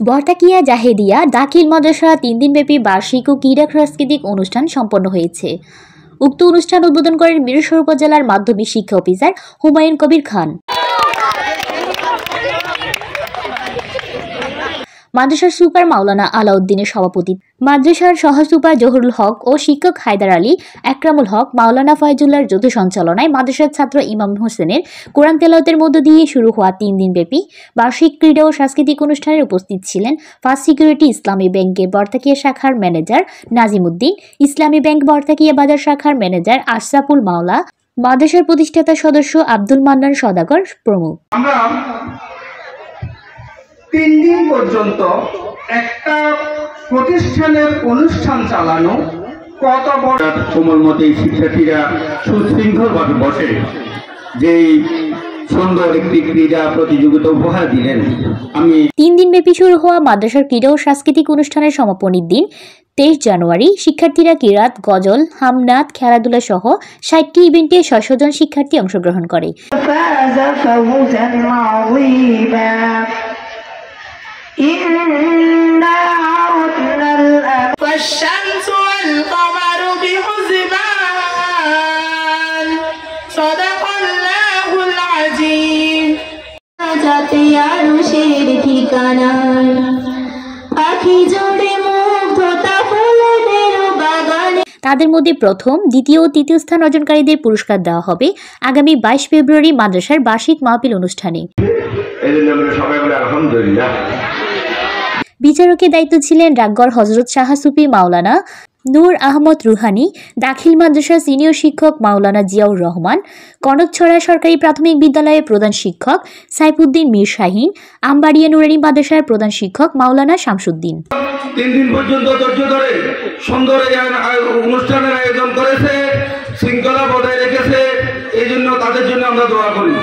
বরতাকিয়া জাহেদিয়া দাখিল মাদ্রাসা 3 দিনব্যাপী বার্ষিক ও ক্রীড়া সাংস্কৃতিক অনুষ্ঠান সম্পন্ন হয়েছে। উক্ত অনুষ্ঠান উদ্বোধন করেন মিরসরাই উপজেলার মাধ্যমিক শিক্ষা অফিসার হুমায়ুন কবির খান। মাদ্রাসার সুপার মাওলানা আলাউদ্দিনের সভাপতিত্বে মাদ্রাসার সহ সুপার জহুরুল হক ও শিক্ষক হায়দার আলী, একরামুল হক, মাওলানা ফয়জুল্লাহর যৌথ সঞ্চালনায় মাদ্রাসার ছাত্র ইমাম হোসেনের কোরআন তেলাওয়াতের মধ্য দিয়ে শুরু হওয়া 3 দিনব্যাপী বার্ষিক ক্রীড়া ও সাংস্কৃতিক অনুষ্ঠানে উপস্থিত ছিলেন ফার্স্ট সিকিউরিটি ইসলামী ব্যাংকের বরতাকিয়া শাখার ম্যানেজার নাজিম উদ্দিন, ইসলামী ব্যাংক বরতাকিয়া বাজার শাখার ম্যানেজার আশরাফুল মাওলা, মাদ্রাসার প্রতিষ্ঠাতা সদস্য আব্দুল মান্নান সওদাগর প্রমুখ। 3 দিন পর্যন্ত একটা প্রতিষ্ঠানের অনুষ্ঠান চালানো কত বড় কোমলমতি শিক্ষার্থীরা সুশৃঙ্খলভাবে বসে যেই সুন্দর একটি ক্রীড়া প্রতিযোগিতা উপহার দিলেন। 3 দিনব্যাপী শুরু হওয়া মাদ্রাসার ক্রীড়া ও সাংস্কৃতিক অনুষ্ঠানের সমাপনীর দিন 23 জানুয়ারি শিক্ষার্থীরা কিরাত, গজল, হামনাত, খেলাধুলা সহ 60টি ইভেন্টে 600 জন শিক্ষার্থী অংশগ্রহণ করে। والشمس والقمر بحسبان صدق الله العظيم যাতে আরশের ঠিকানা পাখি জোড়ে মুগ্ধতা ফুলের বাগানে। তাদের মধ্যে প্রথম, দ্বিতীয় ও তৃতীয় স্থান অর্জনকারীদের পুরস্কার দেওয়া হবে আগামী 22 ফেব্রুয়ারি মাদ্রাসার বার্ষিক মাহফিল অনুষ্ঠানে। আলহামদুলিল্লাহ। বিচারকের দায়িত্ব ছিলেন ডাকঘর হজরত শাহ সুফি মাওলানা নূর আহমদ রুহানি, দাখিল মাদ্রাসার সিনিয়র শিক্ষক মাওলানা জিয়াউর রহমান, কনকছড়া সরকারি প্রাথমিক বিদ্যালয়ের প্রধান শিক্ষক সাইফুদ্দিন মীর শাহিন, আমবাড়িয়া নুরানি মাদ্রাসার প্রধান শিক্ষক মাওলানা শামসুদ্দিন। 3 দিন পর্যন্ত ধৈর্য ধরে সুন্দর অনুষ্ঠানের আয়োজন করেছে, শৃঙ্খলা বজায় রেখেছে, এই জন্য তাদের জন্য আমরা দোয়া করি।